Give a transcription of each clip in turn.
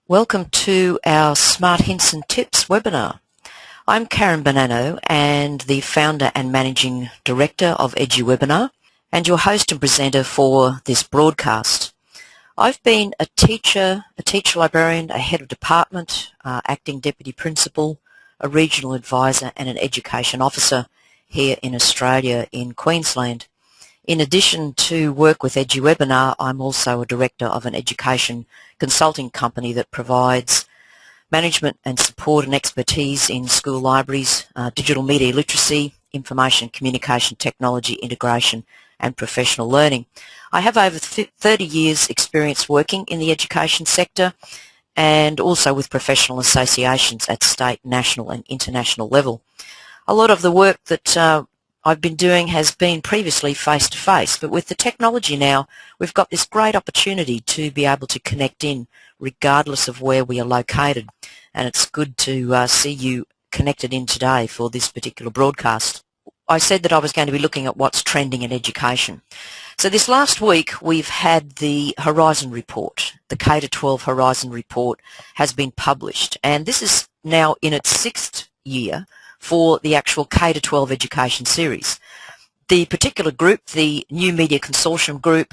Welcome to our Smart Hints and Tips webinar. I'm Karen Bonanno and the founder and managing director of EduWebinar and your host and presenter for this broadcast. I've been a teacher librarian, a head of department, acting deputy principal, a regional advisor and an education officer here in Australia in Queensland. In addition to work with EduWebinar, I'm also a director of an education consulting company that provides management and support and expertise in school libraries, digital media literacy, information communication technology integration and professional learning. I have over 30 years experience working in the education sector and also with professional associations at state, national and international level. A lot of the work that I've been doing has been previously face-to-face, but with the technology now, we've got this great opportunity to be able to connect in regardless of where we are located. And it's good to see you connected in today for this particular broadcast. I said that I was going to be looking at what's trending in education. So this last week, we've had the Horizon Report. The K-12 Horizon Report has been published, and this is now in its 6th year for the actual K-12 education series. The particular group, the New Media Consortium group,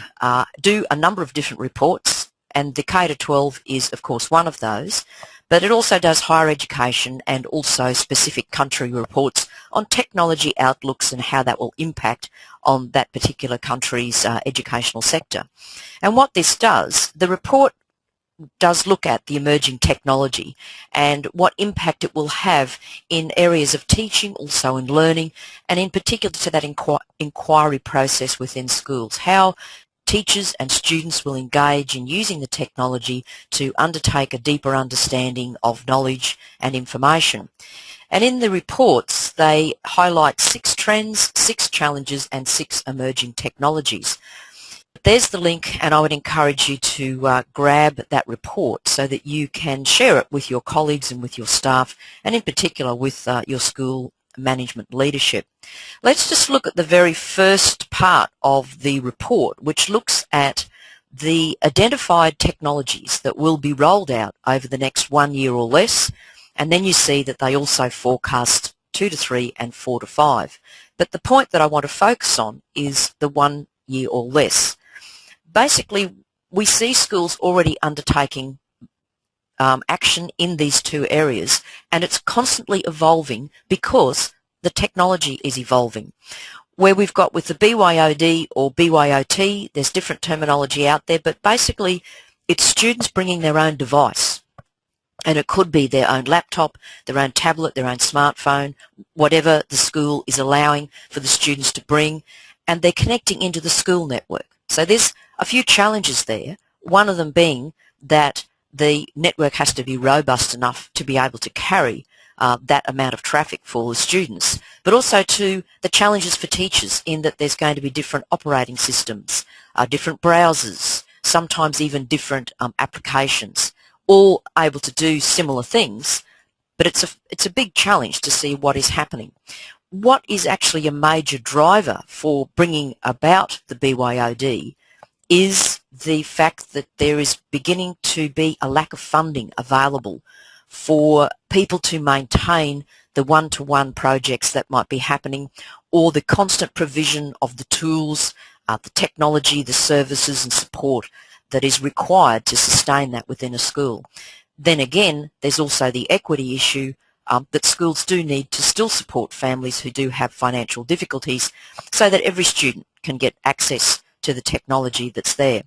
do a number of different reports, and the K-12 is of course one of those, but it also does higher education and also specific country reports on technology outlooks and how that will impact on that particular country's educational sector. And what this does, the report does look at the emerging technology and what impact it will have in areas of teaching, also in learning, and in particular to that inquiry process within schools, how teachers and students will engage in using the technology to undertake a deeper understanding of knowledge and information. And in the reports, they highlight 6 trends, 6 challenges, and 6 emerging technologies. There's the link, and I would encourage you to grab that report so that you can share it with your colleagues and with your staff, and in particular with your school management leadership. Let's just look at the very first part of the report, which looks at the identified technologies that will be rolled out over the next 1 year or less, and then you see that they also forecast 2 to 3 and 4 to 5. But the point that I want to focus on is the 1 year or less. Basically, we see schools already undertaking action in these 2 areas, and it's constantly evolving because the technology is evolving. Where we've got with the BYOD or BYOT, there's different terminology out there, but basically it's students bringing their own device. And it could be their own laptop, their own tablet, their own smartphone, whatever the school is allowing for the students to bring, and they're connecting into the school network. So there's a few challenges there, one of them being that the network has to be robust enough to be able to carry that amount of traffic for the students, but also to the challenges for teachers in that there's going to be different operating systems, different browsers, sometimes even different applications, all able to do similar things, but it's a big challenge to see what is happening. What is actually a major driver for bringing about the BYOD is the fact that there is beginning to be a lack of funding available for people to maintain the one-to-one projects that might be happening, or the constant provision of the tools, the technology, the services and support that is required to sustain that within a school. Then again, there's also the equity issue that schools do need to still support families who do have financial difficulties so that every student can get access to the technology that's there.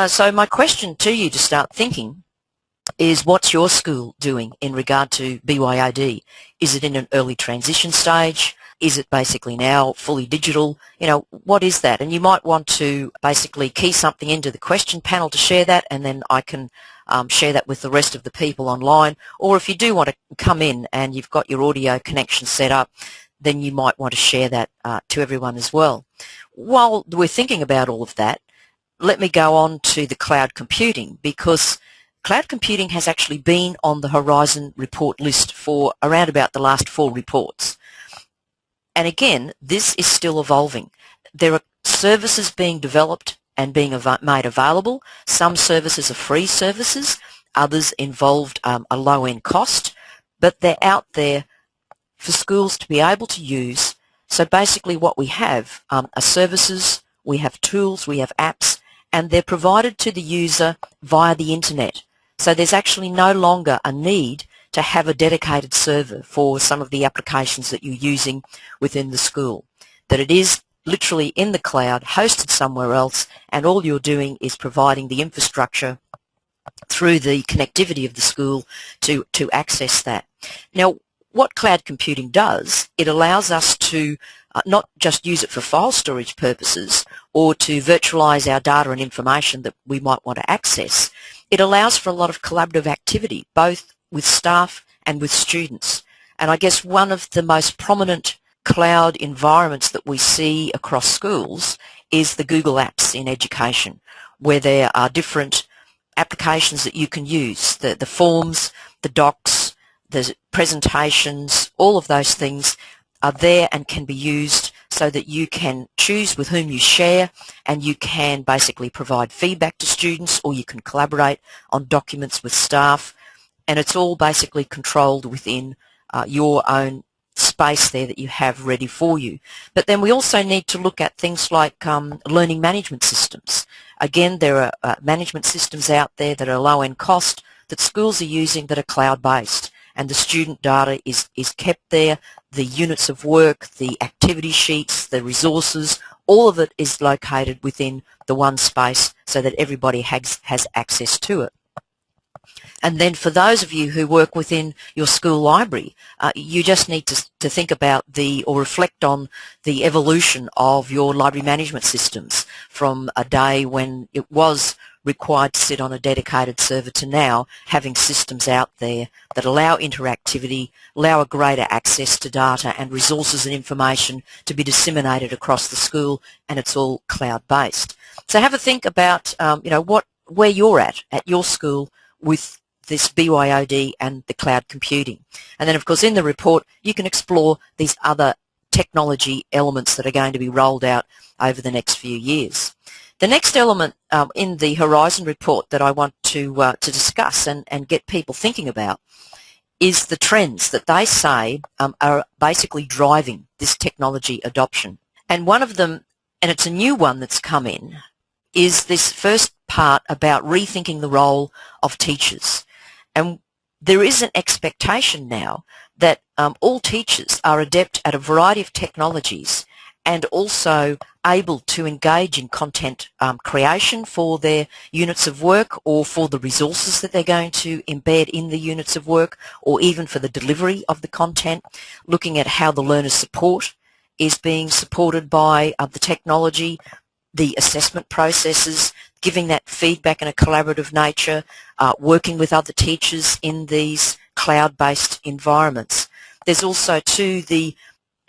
So my question to you to start thinking is, what's your school doing in regard to BYOD? Is it in an early transition stage? Is it basically now fully digital? You know, what is that? And you might want to basically key something into the question panel to share that, and then I can share that with the rest of the people online. Or if you do want to come in and you've got your audio connection set up, then you might want to share that to everyone as well. While we're thinking about all of that, let me go on to the cloud computing, because cloud computing has actually been on the Horizon report list for around about the last 4 reports. And again, this is still evolving. There are services being developed and being made available. Some services are free services, others involved a low-end cost, but they're out there for schools to be able to use. So basically what we have are services, we have tools, we have apps, and they're provided to the user via the internet. So there's actually no longer a need to have a dedicated server for some of the applications that you're using within the school. That it is literally in the cloud, hosted somewhere else, and all you're doing is providing the infrastructure through the connectivity of the school to access that. Now, what cloud computing does, it allows us to not just use it for file storage purposes or to virtualize our data and information that we might want to access. It allows for a lot of collaborative activity, both with staff and with students. And I guess one of the most prominent cloud environments that we see across schools is the Google Apps in education, where there are different applications that you can use, the forms, the docs, the presentations, all of those things are there and can be used so that you can choose with whom you share, and you can basically provide feedback to students, or you can collaborate on documents with staff, and it's all basically controlled within your own space there that you have ready for you. But then we also need to look at things like learning management systems. Again, there are management systems out there that are low-end cost that schools are using that are cloud-based, and the student data is kept there. The units of work, the activity sheets, the resources, all of it is located within the one space so that everybody has access to it. And then for those of you who work within your school library, you just need to think about or reflect on the evolution of your library management systems from a day when it was required to sit on a dedicated server to now having systems out there that allow interactivity, allow a greater access to data and resources and information to be disseminated across the school, and it's all cloud-based. So have a think about where you're at your school with this BYOD and the cloud computing. And then of course in the report you can explore these other technology elements that are going to be rolled out over the next few years. The next element in the Horizon report that I want to discuss and get people thinking about is the trends that they say are basically driving this technology adoption. And one of them, and it's a new one that's come in, is this first part about rethinking the role of teachers. And there is an expectation now that all teachers are adept at a variety of technologies and also able to engage in content creation for their units of work, or for the resources that they're going to embed in the units of work, or even for the delivery of the content, looking at how the learner support is being supported by the technology, the assessment processes, giving that feedback in a collaborative nature, working with other teachers in these cloud-based environments. There's also too the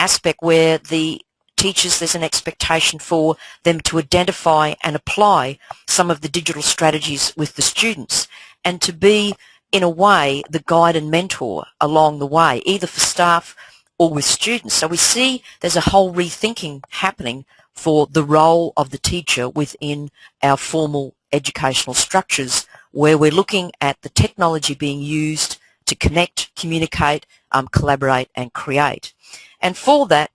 aspect where the teachers, there's an expectation for them to identify and apply some of the digital strategies with the students, and to be, in a way, the guide and mentor along the way, either for staff or with students. So we see there's a whole rethinking happening for the role of the teacher within our formal educational structures, where we're looking at the technology being used to connect, communicate, collaborate and create. And for that,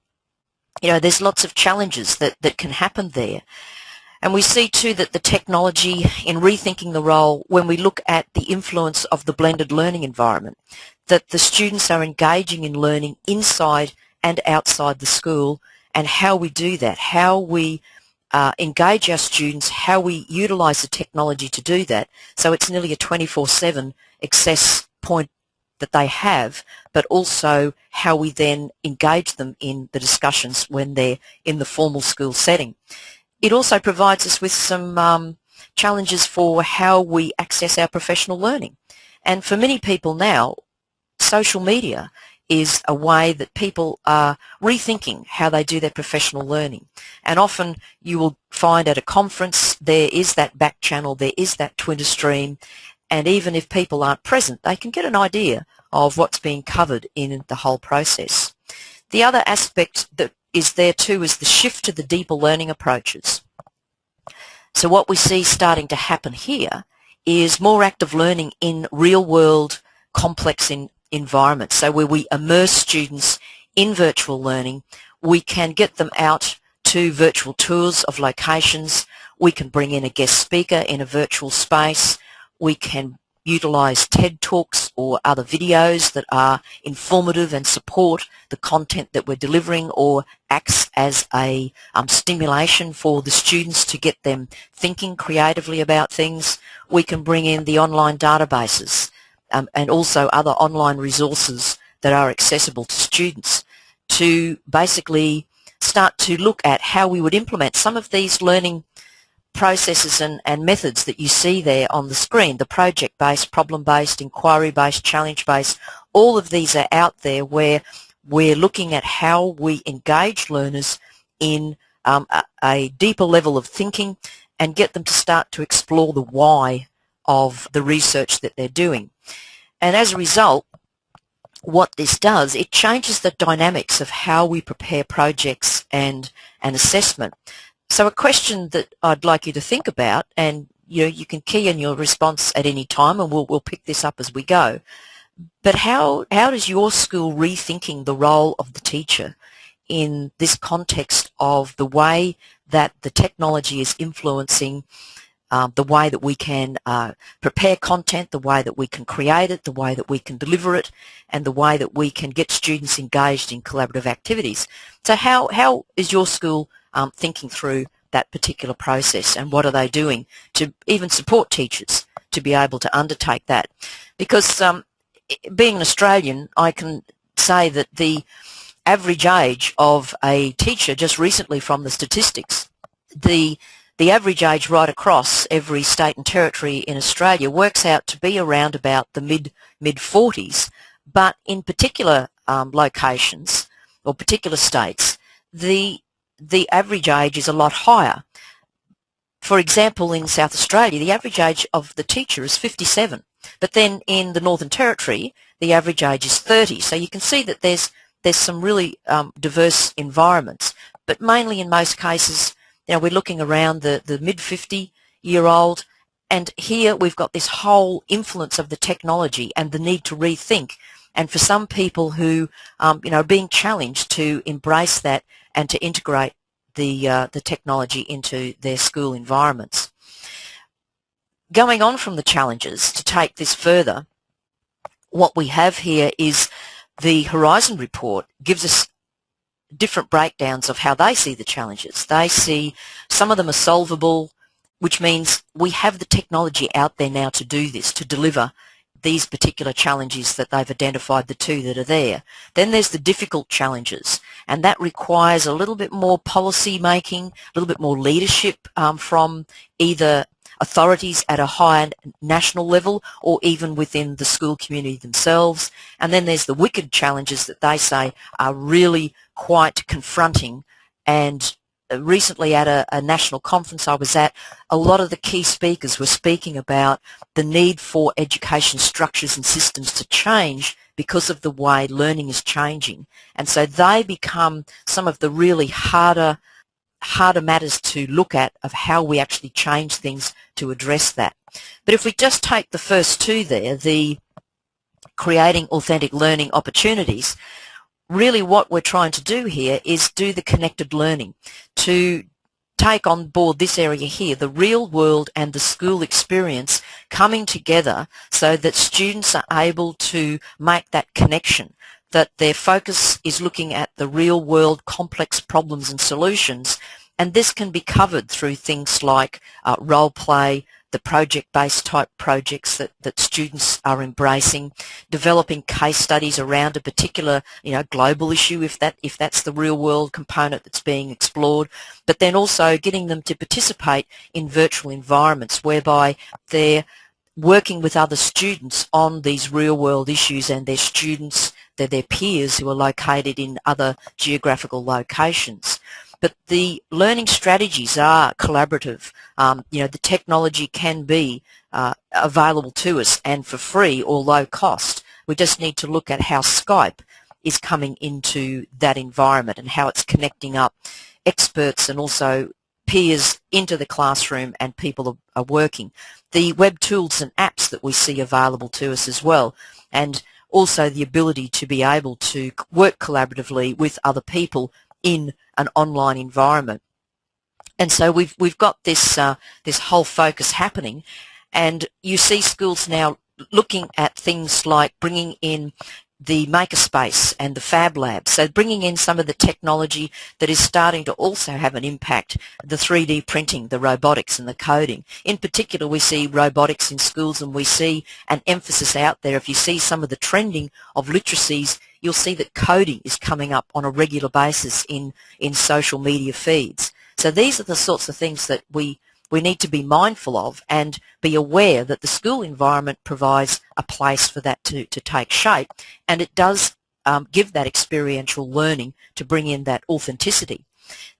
there's lots of challenges that can happen there. And we see too that the technology in rethinking the role, when we look at the influence of the blended learning environment, that the students are engaging in learning inside and outside the school, and how we do that, how we engage our students, how we utilize the technology to do that. So it's nearly a 24/7 access point that they have, but also how we then engage them in the discussions when they're in the formal school setting. It also provides us with some challenges for how we access our professional learning. And for many people now, social media is a way that people are rethinking how they do their professional learning. And often you will find at a conference there is that back channel, there is that Twitter stream, and even if people aren't present, they can get an idea of what's being covered in the whole process. The other aspect that is there too is the shift to the deeper learning approaches. So what we see starting to happen here is more active learning in real-world complex environments. So where we immerse students in virtual learning, we can get them out to virtual tours of locations, we can bring in a guest speaker in a virtual space, we can utilise TED Talks or other videos that are informative and support the content that we're delivering, or acts as a stimulation for the students to get them thinking creatively about things. We can bring in the online databases and also other online resources that are accessible to students to basically start to look at how we would implement some of these learning processes and methods that you see there on the screen, the project-based, problem-based, inquiry-based, challenge-based. All of these are out there where we're looking at how we engage learners in a deeper level of thinking and get them to start to explore the why of the research that they're doing. And as a result, what this does, it changes the dynamics of how we prepare projects and an assessment. So a question that I'd like you to think about, and you can key in your response at any time, and we'll pick this up as we go. But how does your school rethinking the role of the teacher in this context of the way that the technology is influencing the way that we can prepare content, the way that we can create it, the way that we can deliver it, and the way that we can get students engaged in collaborative activities? So how is your school thinking through that particular process, and what are they doing to even support teachers to be able to undertake that? Because being an Australian, I can say that the average age of a teacher, just recently from the statistics, the average age right across every state and territory in Australia works out to be around about the mid-40s, but in particular locations or particular states, the average age is a lot higher. For example, in South Australia, the average age of the teacher is 57, but then in the Northern Territory, the average age is 30. So you can see that there's some really diverse environments, but mainly in most cases, we're looking around the mid-50-year-old, and here we've got this whole influence of the technology and the need to rethink. And for some people who, are being challenged to embrace that and to integrate the technology into their school environments. Going on from the challenges, to take this further, what we have here is the Horizon report gives us different breakdowns of how they see the challenges. They see some of them are solvable, which means we have the technology out there now to do this, to deliver these particular challenges that they've identified, the two that are there. Then there's the difficult challenges, and that requires a little bit more policy making, a little bit more leadership from either authorities at a higher national level or even within the school community themselves. And then there's the wicked challenges that they say are really quite confronting. And recently at a national conference I was at, a lot of the key speakers were speaking about the need for education structures and systems to change because of the way learning is changing. And so they become some of the really harder matters to look at of how we actually change things to address that. But if we just take the first two there, the creating authentic learning opportunities, really what we're trying to do here is do the connected learning, to take on board this area here, the real world and the school experience coming together so that students are able to make that connection, that their focus is looking at the real world complex problems and solutions. And this can be covered through things like role play, the project-based type projects that students are embracing, developing case studies around a particular global issue if that's the real world component that's being explored, but then also getting them to participate in virtual environments whereby they're working with other students on these real world issues, and they're their peers who are located in other geographical locations. But the learning strategies are collaborative. The technology can be available to us and for free or low cost. We just need to look at how Skype is coming into that environment and how it's connecting up experts and also peers into the classroom and people are working. The web tools and apps that we see available to us as well, and also the ability to be able to work collaboratively with other people in an online environment. And so we've got this this whole focus happening, and you see schools now looking at things like bringing in the makerspace and the Fab Lab, so bringing in some of the technology that is starting to also have an impact, the 3D printing, the robotics and the coding. In particular, we see robotics in schools, and we see an emphasis out there. If you see some of the trending of literacies, you'll see that coding is coming up on a regular basis in social media feeds. So these are the sorts of things that we need to be mindful of and be aware that the school environment provides a place for that to take shape, and it does give that experiential learning to bring in that authenticity.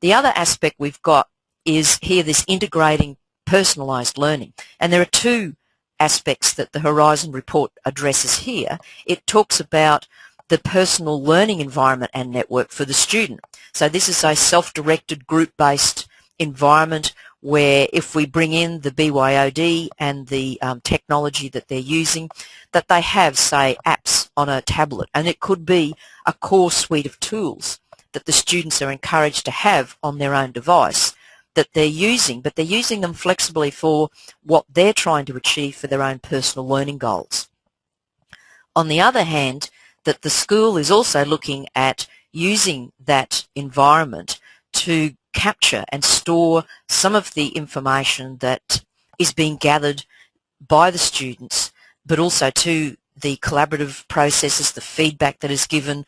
The other aspect we've got is here this integrating personalised learning, and there are two aspects that the Horizon report addresses here. It talks about the personal learning environment and network for the student. So this is a self-directed, group-based environment where if we bring in the BYOD and the technology that they're using, that they have, say, apps on a tablet, and it could be a core suite of tools that the students are encouraged to have on their own device that they're using, but they're using them flexibly for what they're trying to achieve for their own personal learning goals. On the other hand, that the school is also looking at using that environment to capture and store some of the information that is being gathered by the students, but also to the collaborative processes, the feedback that is given,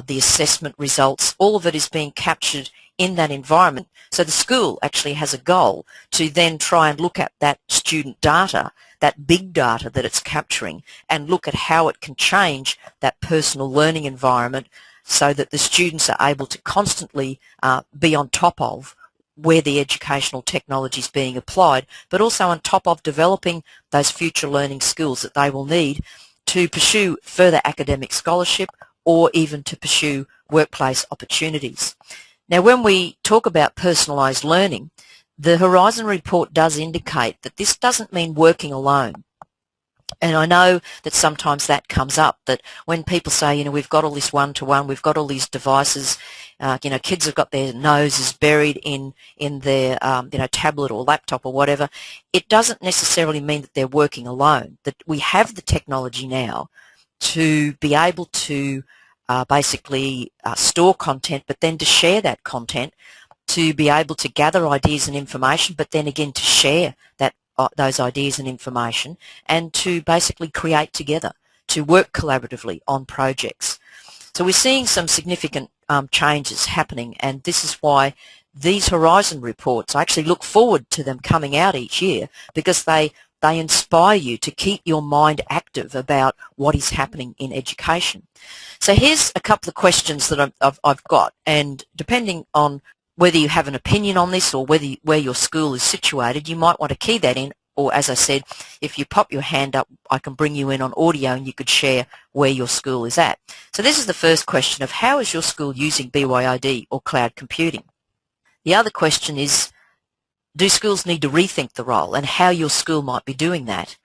the assessment results, all of it is being captured in that environment. So the school actually has a goal to then try and look at that student data, that big data that it's capturing, and look at how it can change that personal learning environment so that the students are able to constantly be on top of where the educational technology is being applied, but also on top of developing those future learning skills that they will need to pursue further academic scholarship or even to pursue workplace opportunities. Now, when we talk about personalised learning, the Horizon report does indicate that this doesn't mean working alone. And I know that sometimes that comes up, that when people say, you know, we've got all this one-to-one, we've got all these devices, you know, kids have got their noses buried in their, you know, tablet or laptop or whatever, it doesn't necessarily mean that they're working alone, that we have the technology now to be able to basically store content, but then to share that content, to be able to gather ideas and information, but then again to share that those ideas and information, and to basically create together, to work collaboratively on projects. So we're seeing some significant changes happening, and this is why these Horizon reports, I actually look forward to them coming out each year, because they inspire you to keep your mind active about what is happening in education. So here's a couple of questions that I've got, and depending on whether you have an opinion on this or where your school is situated, you might want to key that in, or as I said, if you pop your hand up, I can bring you in on audio and you could share where your school is at. So this is the first question of how is your school using BYOD or cloud computing? The other question is, do schools need to rethink the role and how your school might be doing that?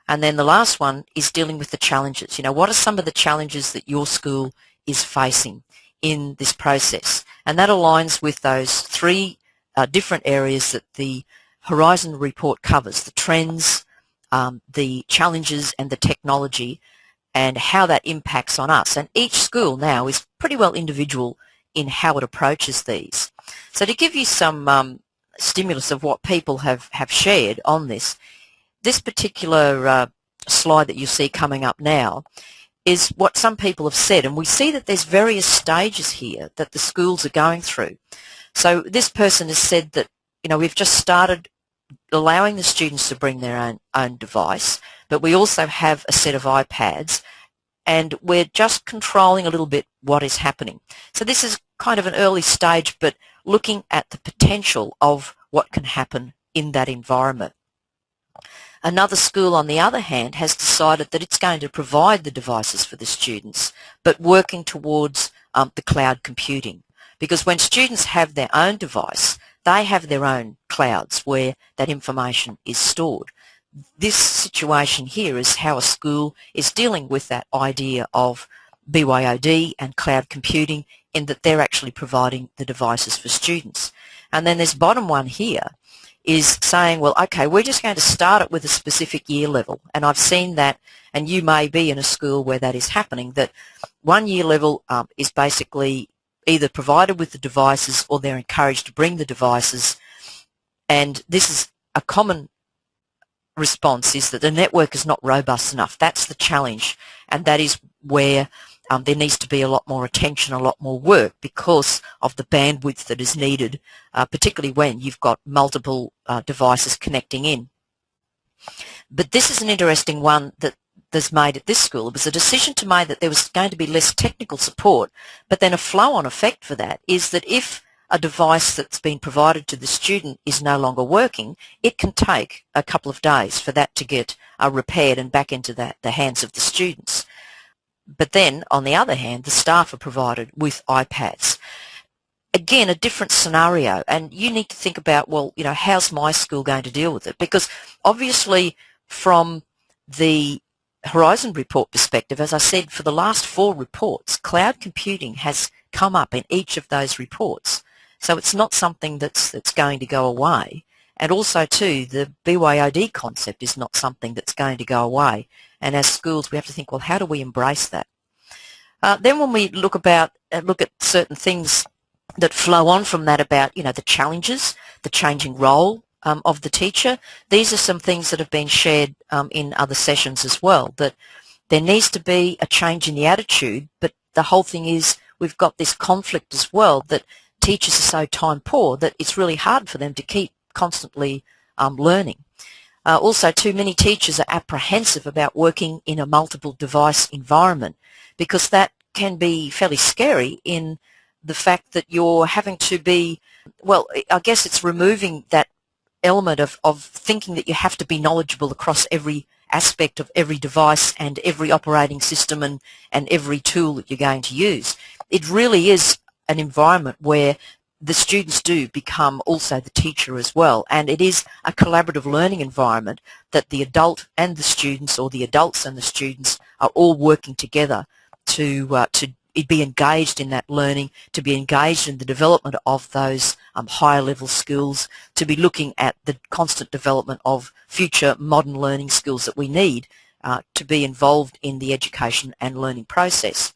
And then the last one is dealing with the challenges. You know, what are some of the challenges that your school is facing in this process? And that aligns with those three different areas that the Horizon report covers: the trends, the challenges and the technology, and how that impacts on us. And each school now is pretty well individual in how it approaches these. So to give you some stimulus of what people have shared on this particular slide that you see coming up now is what some people have said, and we see that there's various stages here that the schools are going through. So this person has said that, you know, we've just started allowing the students to bring their own device, but we also have a set of iPads, and we're just controlling a little bit what is happening. So this is kind of an early stage, but looking at the potential of what can happen in that environment. Another school, on the other hand, has decided that it's going to provide the devices for the students, but working towards the cloud computing. Because when students have their own device, they have their own clouds where that information is stored. This situation here is how a school is dealing with that idea of BYOD and cloud computing, in that they're actually providing the devices for students. And then this bottom one here is saying, well, okay, we're just going to start it with a specific year level. And I've seen that, and you may be in a school where that is happening, that one year level is basically either provided with the devices or they're encouraged to bring the devices. And this is a common response, is that the network is not robust enough. That's the challenge, and that is where there needs to be a lot more attention, a lot more work, because of the bandwidth that is needed, particularly when you've got multiple devices connecting in. But this is an interesting one that's made at this school. It was a decision to make that there was going to be less technical support, but then a flow-on effect for that is that if a device that's been provided to the student is no longer working, it can take a couple of days for that to get repaired and back into the hands of the students. But then, on the other hand, the staff are provided with iPads. Again, a different scenario, and you need to think about, well, you know, how's my school going to deal with it? Because obviously from the Horizon report perspective, as I said, for the last 4 reports, cloud computing has come up in each of those reports. So it's not something that's going to go away. And also, too, the BYOD concept is not something that's going to go away. And as schools, we have to think, well, how do we embrace that? Then when we look at certain things that flow on from that about, you know, the challenges, the changing role of the teacher, these are some things that have been shared in other sessions as well, that there needs to be a change in the attitude, but the whole thing is we've got this conflict as well, that teachers are so time poor that it's really hard for them to keep constantly learning. Also, too many teachers are apprehensive about working in a multiple device environment, because that can be fairly scary in the fact that you're having to be, well, I guess it's removing that element of thinking that you have to be knowledgeable across every aspect of every device and every operating system and every tool that you're going to use. It really is an environment where the students do become also the teacher as well, and it is a collaborative learning environment that the adult and the students, or the adults and the students, are all working together to be engaged in that learning, to be engaged in the development of those higher level skills, to be looking at the constant development of future modern learning skills that we need to be involved in the education and learning process.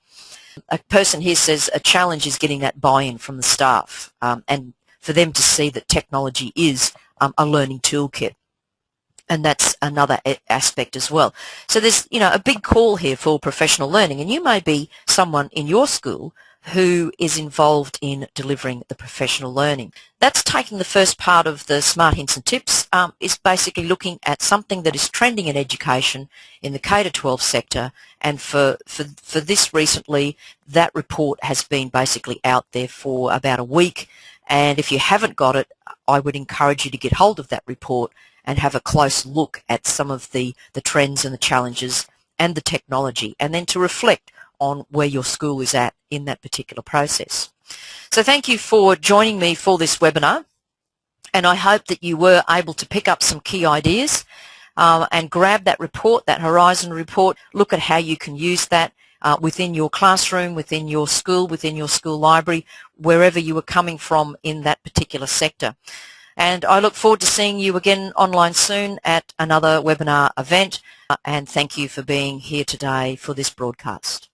A person here says a challenge is getting that buy-in from the staff and for them to see that technology is a learning toolkit. And that's another aspect as well. So there's, you know, a big call here for professional learning, and you may be someone in your school who is involved in delivering the professional learning. That's taking the first part of the Smart Hints and Tips, is basically looking at something that is trending in education in the K-12 sector, and for this recently, that report has been basically out there for about a week, and if you haven't got it, I would encourage you to get hold of that report and have a close look at some of the trends and the challenges and the technology, and then to reflect on where your school is at in that particular process. So thank you for joining me for this webinar, and I hope that you were able to pick up some key ideas and grab that report, that Horizon report, look at how you can use that within your classroom, within your school library, wherever you are coming from in that particular sector. And I look forward to seeing you again online soon at another webinar event, and thank you for being here today for this broadcast.